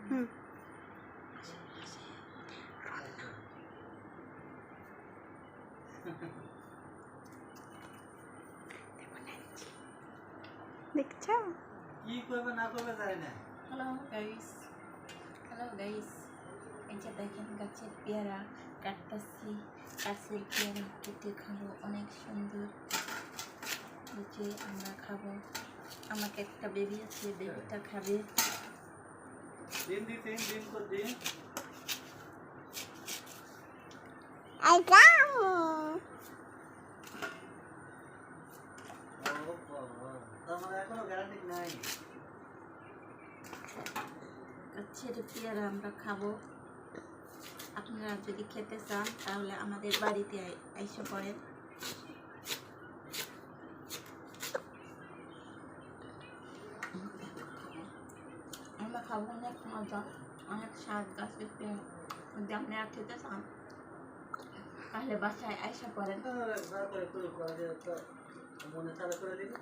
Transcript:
হুম দেখছো কি করবে না করবে জানি না। হ্যালো গাইস, এই যে দেখেন গাছের পেয়ারা কাটতেছি। গাছের পেয়ারা কেটে খাবো, অনেক সুন্দর। এই যে আমরা খাবো, আমাকে একটা বেবি আছে, বেবিটা খাবে। ডিম দিতে ডিম তো ডিম আই গাম তোমার এখনো গ্যারান্টি নাই। গাছের পেয়ারা আমরা খাবো। আপনারা যদি খেতে চান তাহলে আমাদের বাড়িতে এসে পড়েন। আমরা খাবো, অনেক মজা, অনেক স্বাদ গাছের পেয়ারা। যদি আপনারা খেতে চান তাহলে বাসায় এসে পড়েন। তারপরে মনে তারা করে দিবে।